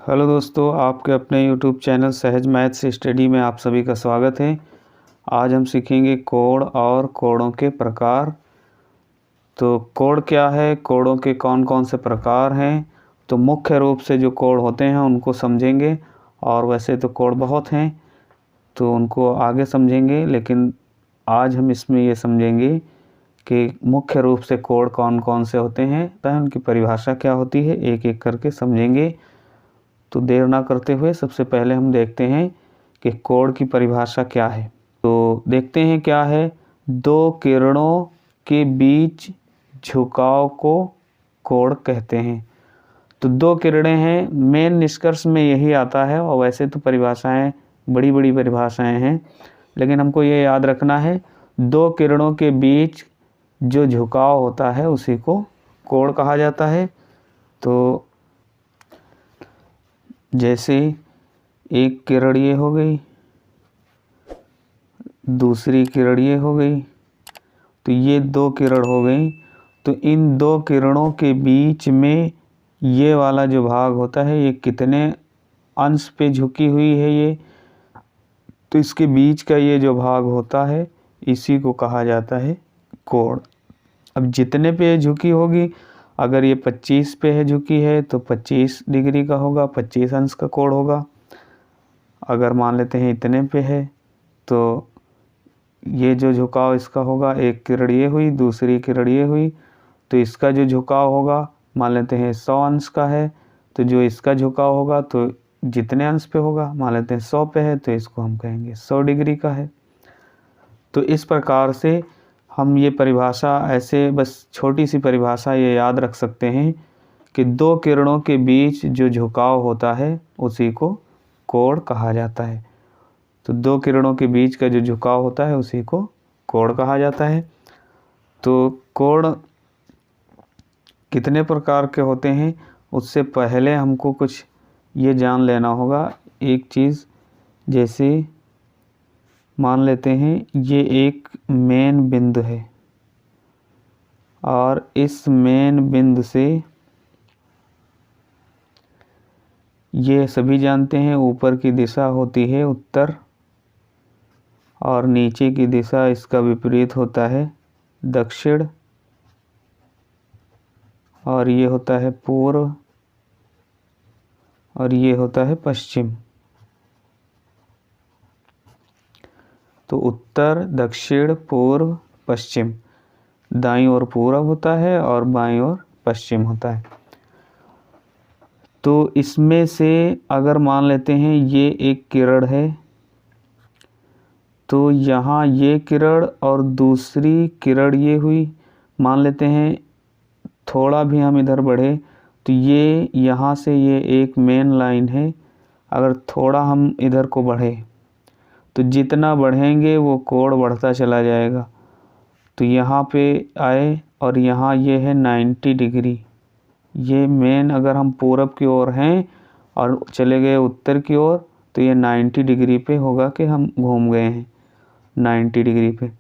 Hello दोस्तों, आपके अपने यूट्यूब चैनल सहज मैथ्स स्टडी में आप सभी का स्वागत है। आज हम सीखेंगे कोड और कोडों के प्रकार। तो कोड क्या है, कोडों के कौन कौन से प्रकार हैं। तो मुख्य रूप से जो कोड होते हैं उनको समझेंगे, और वैसे तो कोड बहुत हैं तो उनको आगे समझेंगे, लेकिन आज हम इसमें ये समझेंगे कि मुख्य रूप से कोड कौन कौन से होते हैं, तथा उनकी परिभाषा क्या होती है, एक एक करके समझेंगे। तो देर ना करते हुए सबसे पहले हम देखते हैं कि कोड की परिभाषा क्या है। तो देखते हैं क्या है। दो किरणों के बीच झुकाव को कोड कहते हैं। तो दो किरणें हैं, मेन निष्कर्ष में यही आता है। और वैसे तो परिभाषाएं बड़ी बड़ी परिभाषाएं हैं, लेकिन हमको ये याद रखना है, दो किरणों के बीच जो झुकाव होता है उसी को कोड कहा जाता है। तो जैसे एक किरण ये हो गई, दूसरी किरण ये हो गई, तो ये दो किरण हो गई। तो इन दो किरणों के बीच में ये वाला जो भाग होता है, ये कितने अंश पे झुकी हुई है ये, तो इसके बीच का ये जो भाग होता है इसी को कहा जाता है कोण। अब जितने पे झुकी होगी, अगर ये 25 पे है झुकी है तो 25 डिग्री का होगा, 25 अंश का कोण होगा। अगर मान लेते हैं इतने पे है तो ये जो झुकाव इसका होगा, एक किरण ये हुई, दूसरी किरण ये हुई, तो इसका जो झुकाव होगा मान लेते हैं 100 अंश का है, तो जो इसका झुकाव होगा तो जितने अंश पे होगा, मान लेते हैं 100 पे है तो इसको हम कहेंगे 100 डिग्री का है। तो इस प्रकार से हम ये परिभाषा, ऐसे बस छोटी सी परिभाषा ये याद रख सकते हैं कि दो किरणों के बीच जो झुकाव होता है उसी को कोण कहा जाता है। तो दो किरणों के बीच का जो झुकाव होता है उसी को कोण कहा जाता है। तो कोण कितने प्रकार के होते हैं, उससे पहले हमको कुछ ये जान लेना होगा एक चीज़। जैसे मान लेते हैं ये एक मेन बिंदु है, और इस मेन बिंदु से ये सभी जानते हैं ऊपर की दिशा होती है उत्तर, और नीचे की दिशा इसका विपरीत होता है दक्षिण, और ये होता है पूर्व, और ये होता है पश्चिम। तो उत्तर, दक्षिण, पूर्व, पश्चिम, दाईं ओर पूरब होता है और बाईं ओर पश्चिम होता है। तो इसमें से अगर मान लेते हैं ये एक किरण है, तो यहाँ ये किरण और दूसरी किरण ये हुई। मान लेते हैं थोड़ा भी हम इधर बढ़े तो ये यहाँ से ये एक मेन लाइन है। अगर थोड़ा हम इधर को बढ़े तो जितना बढ़ेंगे वो कोण बढ़ता चला जाएगा। तो यहाँ पे आए और यहाँ ये है 90 डिग्री। ये मेन, अगर हम पूरब की ओर हैं और चले गए उत्तर की ओर तो ये 90 डिग्री पे होगा कि हम घूम गए हैं 90 डिग्री पे।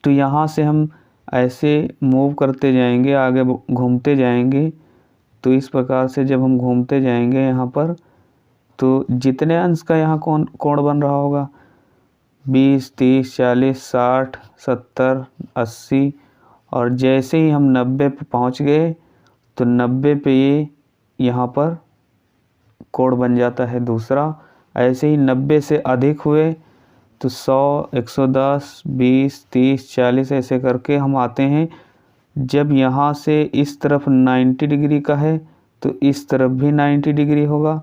तो यहाँ से हम ऐसे मूव करते जाएंगे, आगे घूमते जाएंगे। तो इस प्रकार से जब हम घूमते जाएंगे यहाँ पर, तो जितने अंश का यहाँ कोण बन रहा होगा 20, 30, 40, 60, 70, 80, और जैसे ही हम 90 पे पहुँच गए तो 90 पे ये यहाँ पर कोण बन जाता है दूसरा। ऐसे ही 90 से अधिक हुए तो 100, 110, 20, 30, 40 ऐसे करके हम आते हैं। जब यहाँ से इस तरफ 90 डिग्री का है तो इस तरफ भी 90 डिग्री होगा,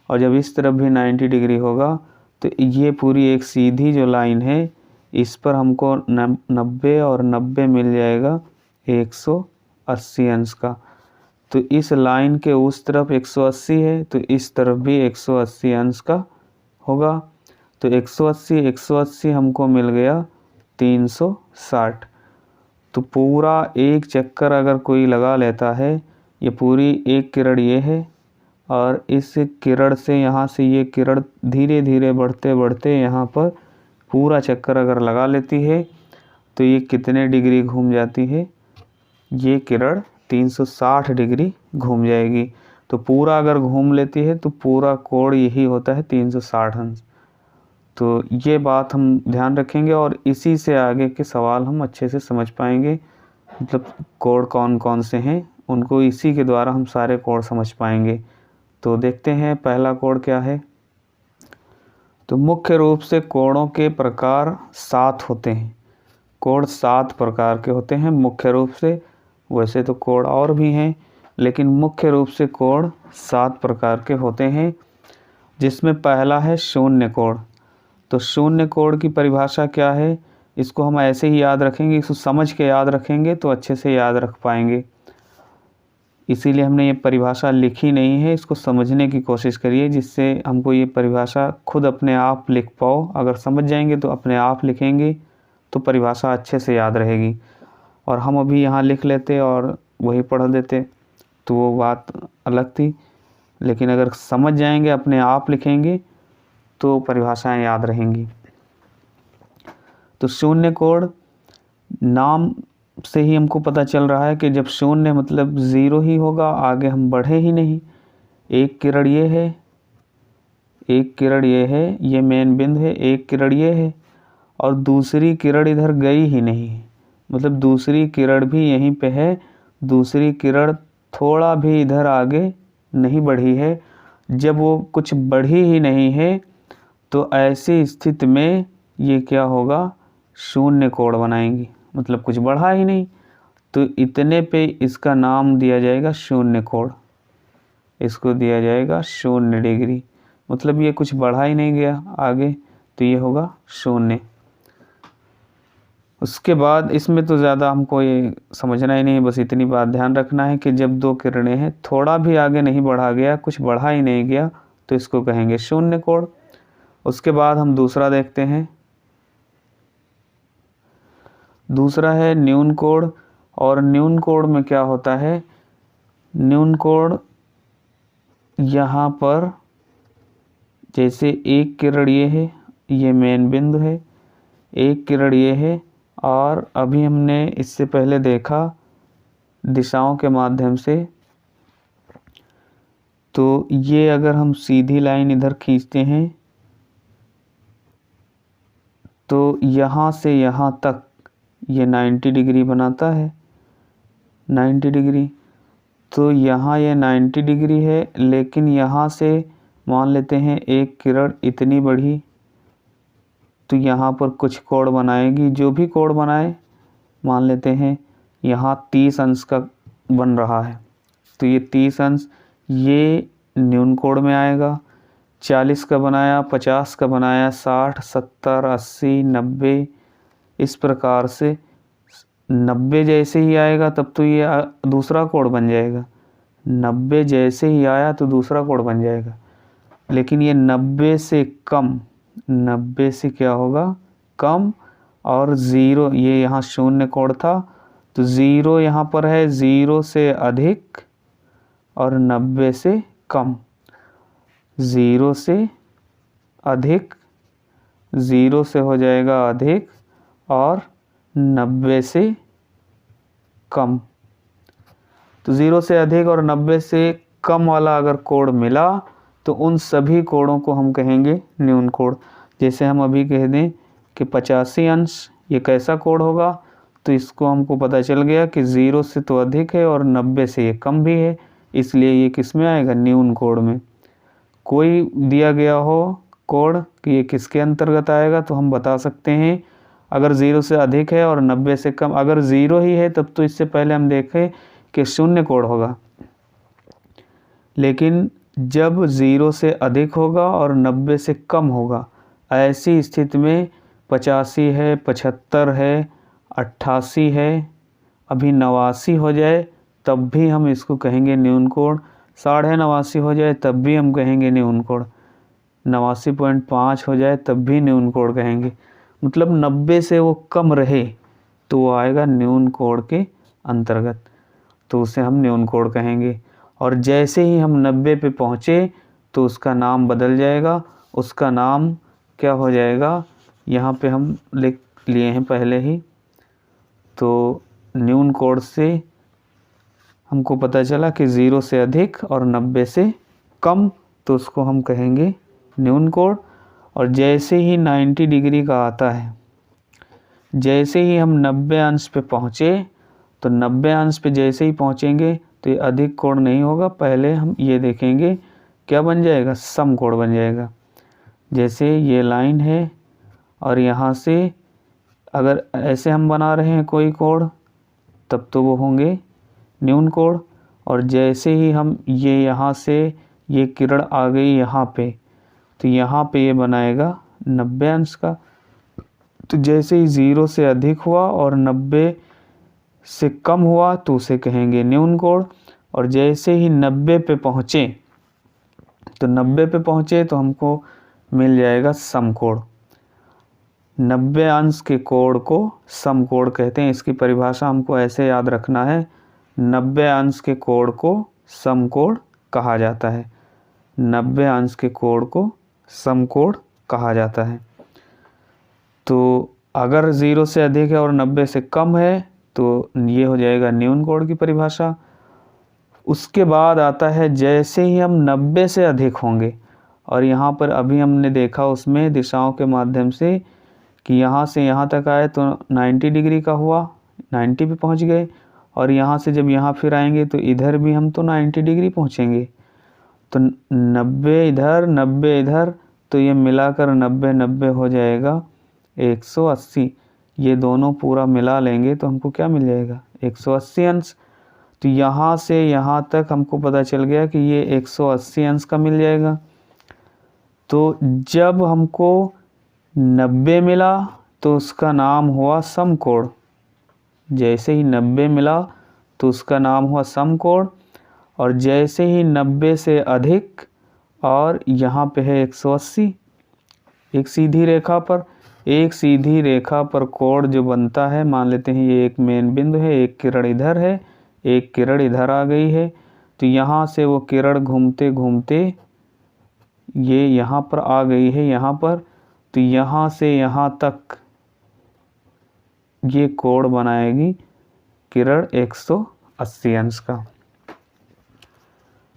और जब इस तरफ भी 90 डिग्री होगा तो ये पूरी एक सीधी जो लाइन है, इस पर हमको 90 और 90 मिल जाएगा 180 अंश का। तो इस लाइन के उस तरफ 180 है तो इस तरफ भी 180 अंश का होगा। तो 180, 180 हमको मिल गया 360। तो पूरा एक चक्कर अगर कोई लगा लेता है, ये पूरी एक किरण ये है, और इस किरण से यहाँ से ये किरण धीरे धीरे बढ़ते बढ़ते यहाँ पर पूरा चक्कर अगर लगा लेती है तो ये कितने डिग्री घूम जाती है, ये किरण 360 डिग्री घूम जाएगी। तो पूरा अगर घूम लेती है तो पूरा कोण यही होता है 360 अंश। तो ये बात हम ध्यान रखेंगे और इसी से आगे के सवाल हम अच्छे से समझ पाएंगे। मतलब कोण कौन कौन से हैं, उनको इसी के द्वारा हम सारे कोण समझ पाएंगे। तो देखते हैं पहला कोण क्या है। तो मुख्य रूप से कोणों के प्रकार 7 होते हैं। कोण 7 प्रकार के होते हैं मुख्य रूप से। वैसे तो कोण और भी हैं, लेकिन मुख्य रूप से कोण 7 प्रकार के होते हैं, जिसमें पहला है शून्य कोण। तो शून्य कोण की परिभाषा क्या है, इसको हम ऐसे ही याद रखेंगे, इसको समझ के याद रखेंगे तो अच्छे से याद रख पाएंगे। इसीलिए हमने ये परिभाषा लिखी नहीं है, इसको समझने की कोशिश करिए जिससे हमको ये परिभाषा खुद अपने आप लिख पाओ। अगर समझ जाएंगे तो अपने आप लिखेंगे तो परिभाषा अच्छे से याद रहेगी। और हम अभी यहाँ लिख लेते और वही पढ़ देते तो वो बात अलग थी, लेकिन अगर समझ जाएंगे अपने आप लिखेंगे तो परिभाषाएं याद रहेंगी। तो शून्य कोण नाम से ही हमको पता चल रहा है कि जब शून्य मतलब 0 ही होगा, आगे हम बढ़े ही नहीं। एक किरण ये है, एक किरण ये है, ये मेन बिंदु है, एक किरण ये है और दूसरी किरण इधर गई ही नहीं है। मतलब दूसरी किरण भी यहीं पे है, दूसरी किरण थोड़ा भी इधर आगे नहीं बढ़ी है। जब वो कुछ बढ़ी ही नहीं है तो ऐसी स्थिति में ये क्या होगा, शून्य कोण बनाएंगी। मतलब कुछ बढ़ा ही नहीं, तो इतने पे इसका नाम दिया जाएगा शून्य कोण। इसको दिया जाएगा 0 डिग्री। मतलब ये कुछ बढ़ा ही नहीं गया आगे, तो ये होगा 0। उसके बाद इसमें तो ज़्यादा हमको ये समझना ही नहीं है, बस इतनी बात ध्यान रखना है कि जब 2 किरणें हैं, थोड़ा भी आगे नहीं बढ़ा गया, कुछ बढ़ा ही नहीं गया, तो इसको कहेंगे शून्य कोण। उसके बाद हम दूसरा देखते हैं। दूसरा है न्यून कोण। और न्यून कोण में क्या होता है, न्यून कोण यहाँ पर जैसे एक किरण ये है, ये मेन बिंदु है, एक किरण ये है और अभी हमने इससे पहले देखा दिशाओं के माध्यम से, तो ये अगर हम सीधी लाइन इधर खींचते हैं तो यहाँ से यहाँ तक ये 90 डिग्री बनाता है, 90 डिग्री। तो यहाँ ये 90 डिग्री है, लेकिन यहाँ से मान लेते हैं एक किरण इतनी बढ़ी तो यहाँ पर कुछ कोण बनाएगी। जो भी कोण बनाए, मान लेते हैं यहाँ 30 अंश का बन रहा है, तो ये 30 अंश ये न्यून कोण में आएगा। 40 का बनाया, 50 का बनाया, 60, 70, 80, 90, इस प्रकार से 90 जैसे ही आएगा तब तो ये दूसरा कोण बन जाएगा। 90 जैसे ही आया तो दूसरा कोण बन जाएगा। लेकिन ये 90 से कम, 90 से क्या होगा, कम, और 0, ये यहाँ शून्य कोण था तो 0 यहाँ पर है, 0 से अधिक और 90 से कम। 0 से अधिक, 0 से हो जाएगा अधिक और 90 से कम। तो 0 से अधिक और 90 से कम वाला अगर कोण मिला तो उन सभी कोणों को हम कहेंगे न्यून कोण। जैसे हम अभी कह दें कि 85 अंश, ये कैसा कोण होगा, तो इसको हमको पता चल गया कि 0 से तो अधिक है और 90 से ये कम भी है, इसलिए ये किस में आएगा, न्यून कोण में। कोई दिया गया हो कोण कि ये किसके अंतर्गत आएगा तो हम बता सकते हैं, अगर 0 से अधिक है और 90 से कम, अगर 0 ही है तब तो इससे पहले हम देखें कि शून्य कोण होगा। लेकिन जब 0 से अधिक होगा और 90 से कम होगा, ऐसी स्थिति में 85 है, 75 है, 88 है, अभी 89 हो जाए तब भी हम इसको कहेंगे न्यून कोण। 89.5 हो जाए तब भी हम कहेंगे न्यून कोण। 89.5 हो जाए तब भी न्यून कोण कहेंगे। मतलब 90 से वो कम रहे तो वो आएगा न्यून कोण के अंतर्गत, तो उसे हम न्यून कोण कहेंगे। और जैसे ही हम 90 पे पहुँचे तो उसका नाम बदल जाएगा। उसका नाम क्या हो जाएगा, यहाँ पे हम लिख लिए हैं पहले ही। तो न्यून कोण से हमको पता चला कि 0 से अधिक और 90 से कम, तो उसको हम कहेंगे न्यून कोण। और जैसे ही 90 डिग्री का आता है, जैसे ही हम 90 अंश पे पहुँचे, तो 90 अंश पे जैसे ही पहुँचेंगे तो ये अधिक कोण नहीं होगा, पहले हम ये देखेंगे क्या बन जाएगा, समकोण बन जाएगा। जैसे ये लाइन है और यहाँ से अगर ऐसे हम बना रहे हैं कोई कोण, तब तो वो होंगे न्यून कोण। और जैसे ही हम ये यहाँ से ये किरण आ गई यहाँ पे, तो यहाँ पे ये बनाएगा 90 अंश का। तो जैसे ही 0 से अधिक हुआ और 90 से कम हुआ तो उसे कहेंगे न्यून कोण। और जैसे ही 90 पे पहुँचे, तो 90 पे पहुँचे तो हमको मिल जाएगा समकोण। 90 अंश के कोण को समकोण कहते हैं। इसकी परिभाषा हमको ऐसे याद रखना है, 90 अंश के कोण को समकोण कहा जाता है। 90 अंश के कोण को समकोण कहा जाता है। तो अगर 0 से अधिक है और 90 से कम है तो ये हो जाएगा न्यून कोण की परिभाषा। उसके बाद आता है जैसे ही हम 90 से अधिक होंगे, और यहाँ पर अभी हमने देखा उसमें दिशाओं के माध्यम से कि यहाँ से यहाँ तक आए तो 90 डिग्री का हुआ, 90 पे पहुँच गए। और यहाँ से जब यहाँ फिर आएंगे तो इधर भी हम तो 90 डिग्री पहुँचेंगे। तो 90 इधर 90 इधर, तो ये मिलाकर 90 90 हो जाएगा 180। ये दोनों पूरा मिला लेंगे तो हमको क्या मिल जाएगा, 180 अंश। तो यहाँ से यहाँ तक हमको पता चल गया कि ये 180 अंश का मिल जाएगा। तो जब हमको 90 मिला तो उसका नाम हुआ समकोण। जैसे ही 90 मिला तो उसका नाम हुआ समकोण। और जैसे ही 90 से अधिक, और यहाँ पे है 180, एक सीधी रेखा पर कोण जो बनता है, मान लेते हैं ये एक मेन बिंदु है, एक किरण इधर है, एक किरण इधर आ गई है। तो यहाँ से वो किरण घूमते घूमते ये यहाँ पर आ गई है, यहाँ पर। तो यहाँ से यहाँ तक ये कोण बनाएगी किरण 180 अंश का।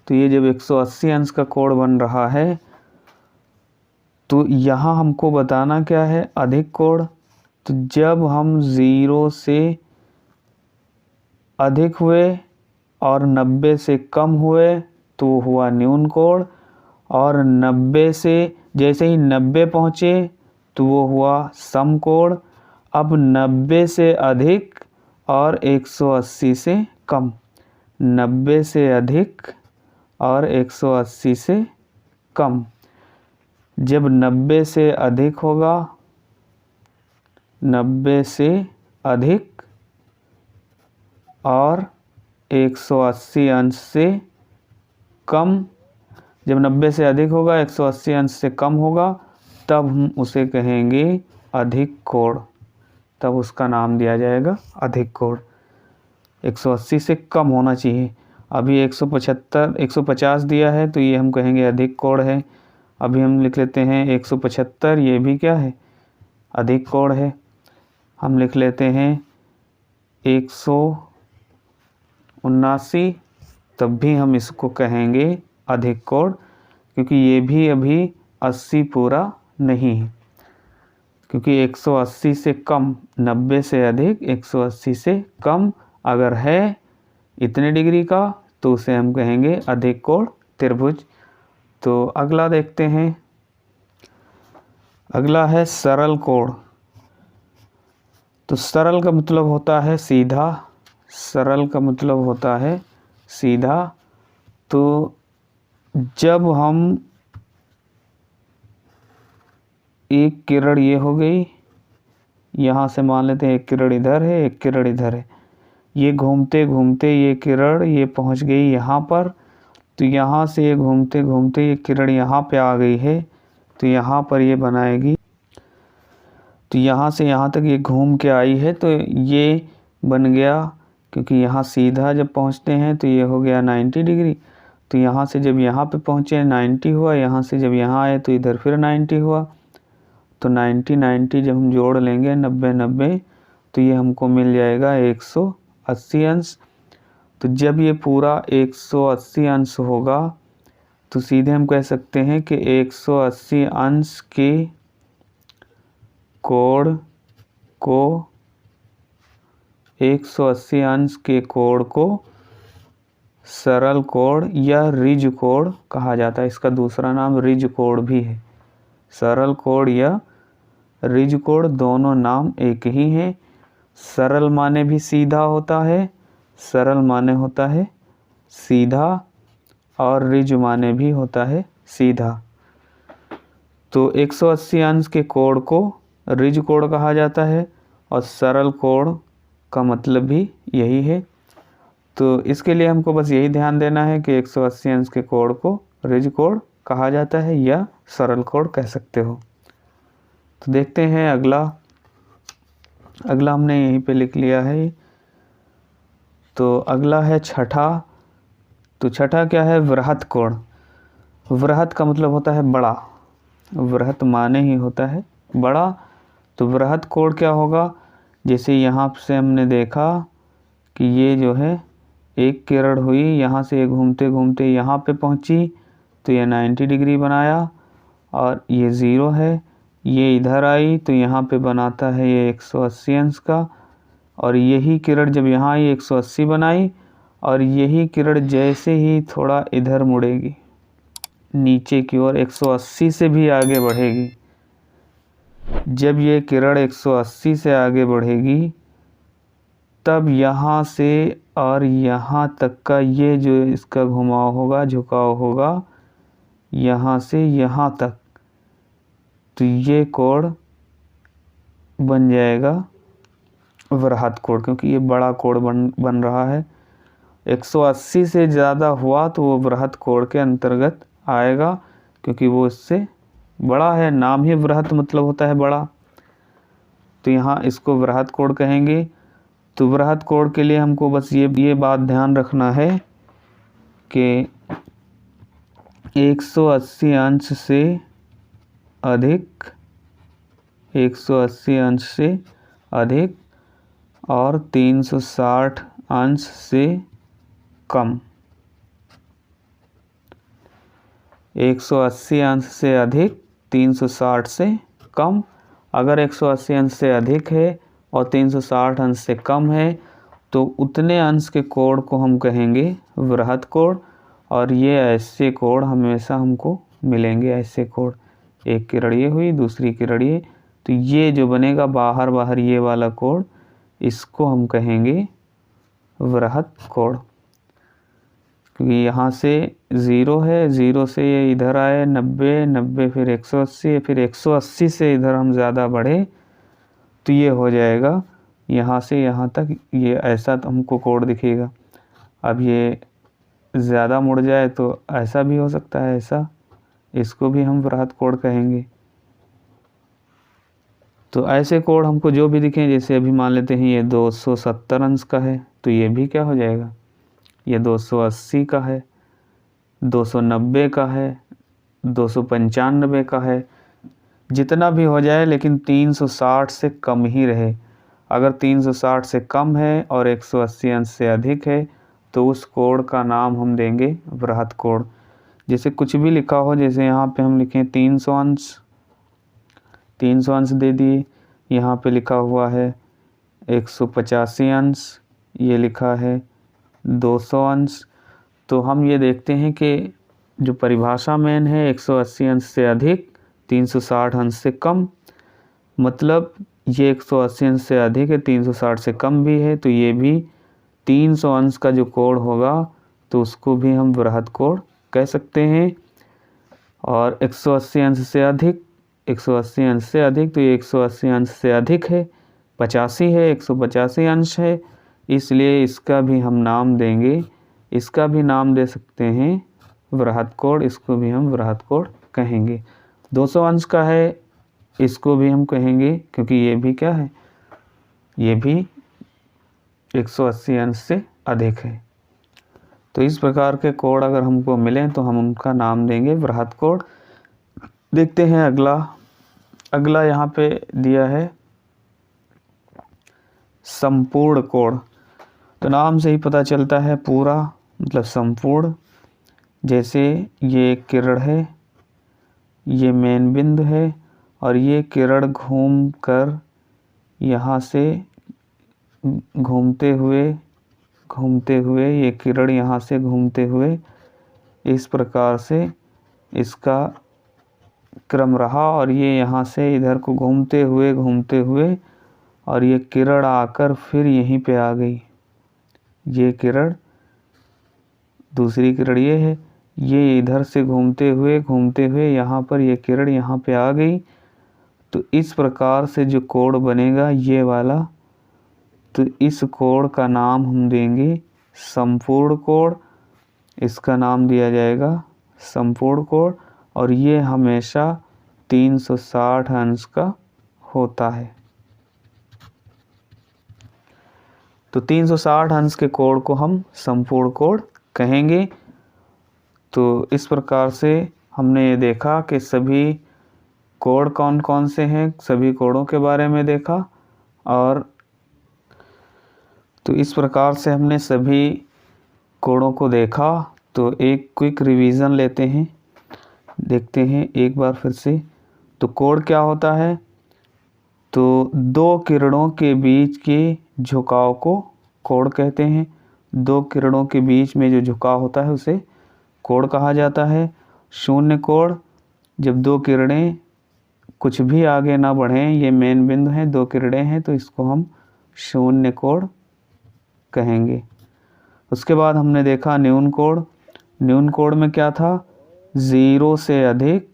तो ये जब 180 अंश का कोण बन रहा है, तो यहाँ हमको बताना क्या है, अधिक कोण। तो जब हम 0 से अधिक हुए और 90 से कम हुए तो हुआ न्यून कोण। और 90 से जैसे ही 90 पहुँचे तो वो हुआ समकोण। अब 90 से अधिक और 180 से कम, 90 से अधिक और 180 से कम। जब 90 से अधिक होगा, 90 से अधिक और 180 अंश से कम, जब 90 से अधिक होगा 180 अंश से कम होगा, तब हम उसे कहेंगे अधिक कोण। तब उसका नाम दिया जाएगा अधिक कोण। 180 से कम होना चाहिए। अभी 150 दिया है तो ये हम कहेंगे अधिक कोण है। अभी हम लिख लेते हैं 175, ये भी क्या है, अधिक कोण है। हम लिख लेते हैं 179, तब भी हम इसको कहेंगे अधिक कोण, क्योंकि ये भी अभी 80 पूरा नहीं है। क्योंकि 180 से कम, 90 से अधिक 180 से कम अगर है इतने डिग्री का, तो उसे हम कहेंगे अधिक कोण त्रिभुज। तो अगला देखते हैं। अगला है सरल कोण। तो सरल का मतलब होता है सीधा, सरल का मतलब होता है सीधा। तो जब हम एक किरण ये हो गई, यहाँ से मान लेते हैं एक किरण इधर है, एक किरण इधर है, ये घूमते घूमते ये किरण ये पहुँच गई यहाँ पर। तो यहाँ से ये घूमते घूमते ये किरण यहाँ पे आ गई है, तो यहाँ पर ये बनाएगी। तो यहाँ से यहाँ तक ये घूम के आई है, तो ये बन गया, क्योंकि यहाँ सीधा जब पहुँचते हैं तो ये हो गया 90 डिग्री। तो यहाँ से जब यहाँ पे पहुँचे 90 हुआ, यहाँ से जब यहाँ आए तो इधर फिर 90 हुआ। तो 90 90 जब हम जोड़ लेंगे 90 90, तो ये हमको मिल जाएगा 180 अंश। तो जब ये पूरा 180 अंश होगा तो सीधे हम कह सकते हैं कि 180 अंश के कोण को 180 अंश के कोण को सरल कोण या रिज कोण कहा जाता है। इसका दूसरा नाम रिज कोण भी है। सरल कोण या रिज कोण दोनों नाम एक ही हैं। सरल माने भी सीधा होता है, सरल माने होता है सीधा, और रिज माने भी होता है सीधा। तो 180 अंश के कोण को रिज कोण कहा जाता है और सरल कोण का मतलब भी यही है। तो इसके लिए हमको बस यही ध्यान देना है कि 180 अंश के कोण को रिज कोण कहा जाता है या सरल कोण कह सकते हो। तो देखते हैं अगला हमने यहीं पे लिख लिया है। तो अगला है छठा। तो छठा क्या है? वृहत कोण। वृहत का मतलब होता है बड़ा, वृहत माने ही होता है बड़ा। तो वृहत कोण क्या होगा? जैसे यहाँ से हमने देखा कि ये जो है एक किरण हुई, यहाँ से घूमते घूमते यहाँ पे पहुँची तो ये 90 डिग्री बनाया, और ये 0 है। ये इधर आई तो यहाँ पे बनाता है ये 180 अंश का, और यही किरण जब यहाँ आई 180 बनाई, और यही किरण जैसे ही थोड़ा इधर मुड़ेगी नीचे की ओर 180 से भी आगे बढ़ेगी। जब ये किरण 180 से आगे बढ़ेगी तब यहाँ से और यहाँ तक का ये जो इसका घुमाव होगा, झुकाव होगा, यहाँ से यहाँ तक, तो ये कोण बन जाएगा वृहत कोण, क्योंकि ये बड़ा कोण बन रहा है। 180 से ज़्यादा हुआ तो वो वृहत कोण के अंतर्गत आएगा, क्योंकि वो इससे बड़ा है। नाम ही वृहत मतलब होता है बड़ा, तो यहाँ इसको वृहत कोण कहेंगे। तो वृहत कोण के लिए हमको बस ये बात ध्यान रखना है कि 180 अंश से अधिक, 180 अंश से अधिक और 360 अंश से कम। 180 अंश से अधिक, 360 से कम। अगर 180 अंश से अधिक है और 360 अंश से कम है तो उतने अंश के कोण को हम कहेंगे वृहत कोण। और ये ऐसे कोण हमेशा हमको मिलेंगे, ऐसे कोण। एक किरण ये हुई, दूसरी किरण ये, तो ये जो बनेगा बाहर बाहर ये वाला कोण, इसको हम कहेंगे वृहत कोण। क्योंकि यहाँ से 0 है, 0 से ये इधर आए 90, 90 फिर 180, फिर 180 से इधर हम ज़्यादा बढ़े तो ये हो जाएगा यहाँ से यहाँ तक, ये ऐसा तो हमको कोण दिखेगा। अब ये ज़्यादा मुड़ जाए तो ऐसा भी हो सकता है, ऐसा, इसको भी हम वृहत कोण कहेंगे। तो ऐसे कोण हमको जो भी दिखें, जैसे अभी मान लेते हैं ये 270 अंश का है तो ये भी क्या हो जाएगा, ये 280 का है, 290 का है, 295 का है, जितना भी हो जाए लेकिन 360 से कम ही रहे। अगर 360 से कम है और 180 अंश से अधिक है तो उस कोण का नाम हम देंगे वृहत कोण। जैसे कुछ भी लिखा हो, जैसे यहाँ पे हम लिखें 300 अंश, 300 अंश दे दिए। यहाँ पे लिखा हुआ है 185 अंश, ये लिखा है 200 अंश। तो हम ये देखते हैं कि जो परिभाषा मेन है 180 अंश से अधिक, 360 अंश से कम, मतलब ये 180 अंश से अधिक है, 360 से कम भी है, तो ये भी 300 अंश का जो कोण होगा तो उसको भी हम वृहत कोण कह सकते हैं। और 180 अंश से अधिक, 180 अंश से अधिक, तो ये 180 अंश से अधिक है, 85 है, 185 अंश है, इसलिए इसका भी हम नाम देंगे, इसका भी नाम दे सकते हैं वृहत कोण, इसको भी हम वृहत कोण कहेंगे। 200 अंश का है, इसको भी हम कहेंगे, क्योंकि ये भी क्या है, ये भी 180 अंश से अधिक है। तो इस प्रकार के कोण अगर हमको मिलें तो हम उनका नाम देंगे वृहत कोण। देखते हैं अगला यहाँ पे दिया है संपूर्ण कोण। तो नाम से ही पता चलता है पूरा मतलब संपूर्ण। जैसे ये एक किरण है, ये मेन बिंदु है और ये किरण घूम कर यहाँ से घूमते हुए ये किरण यहाँ से घूमते हुए इस प्रकार से इसका क्रम रहा और ये यहाँ से इधर को घूमते हुए और ये किरण आकर फिर यहीं पे आ गई। ये किरण, दूसरी किरण ये है, ये इधर से घूमते हुए यहाँ पर ये किरण यहाँ पे आ गई। तो इस प्रकार से जो कोण बनेगा ये वाला, तो इस कोण का नाम हम देंगे संपूर्ण कोण। इसका नाम दिया जाएगा संपूर्ण कोण और ये हमेशा 360 अंश का होता है। तो 360 अंश के कोण को हम संपूर्ण कोण कहेंगे। तो इस प्रकार से हमने ये देखा कि सभी कोण कौन कौन से हैं, सभी कोणों के बारे में देखा। और तो इस प्रकार से हमने सभी कोणों को देखा। तो एक क्विक रिवीजन लेते हैं, देखते हैं एक बार फिर से। तो कोण क्या होता है? तो दो किरणों के बीच के झुकाव को कोण कहते हैं। दो किरणों के बीच में जो झुकाव होता है उसे कोण कहा जाता है। शून्य कोण, जब दो किरणें कुछ भी आगे ना बढ़ें, ये मेन बिंदु है, दो किरणें हैं, तो इसको हम शून्य कोण कहेंगे। उसके बाद हमने देखा न्यून कोण। न्यून कोण में क्या था? 0 से अधिक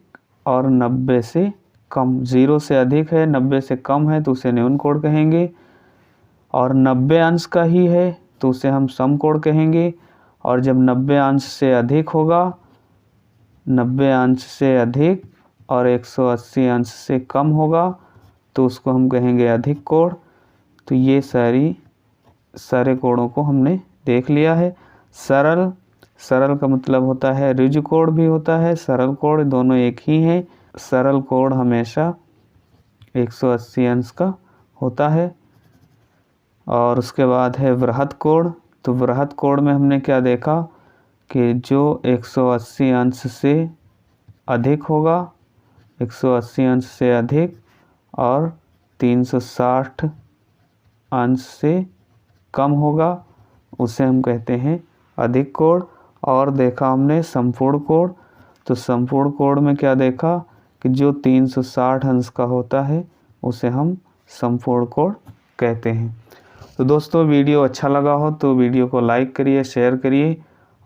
और 90 से कम। 0 से अधिक है, 90 से कम है तो उसे न्यून कोण कहेंगे। और 90 अंश का ही है तो उसे हम सम कोण कहेंगे। और जब 90 अंश से अधिक होगा, 90 अंश से अधिक और 180 अंश से कम होगा तो उसको हम कहेंगे अधिक कोण। तो ये सारे कोणों को हमने देख लिया है। सरल का मतलब होता है ऋजु कोण भी होता है, सरल कोण, दोनों एक ही हैं। सरल कोण हमेशा 180 अंश का होता है। और उसके बाद है वृहद कोण। तो वृहद कोण में हमने क्या देखा कि जो 180 अंश से अधिक होगा, 180 अंश से अधिक और 360 अंश से कम होगा उसे हम कहते हैं अधिक कोण। और देखा हमने संपूर्ण कोण। तो संपूर्ण कोण में क्या देखा कि जो 360 अंश का होता है उसे हम संपूर्ण कोण कहते हैं। तो दोस्तों, वीडियो अच्छा लगा हो तो वीडियो को लाइक करिए, शेयर करिए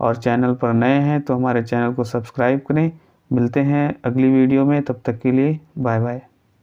और चैनल पर नए हैं तो हमारे चैनल को सब्सक्राइब करें। मिलते हैं अगली वीडियो में, तब तक के लिए बाय बाय।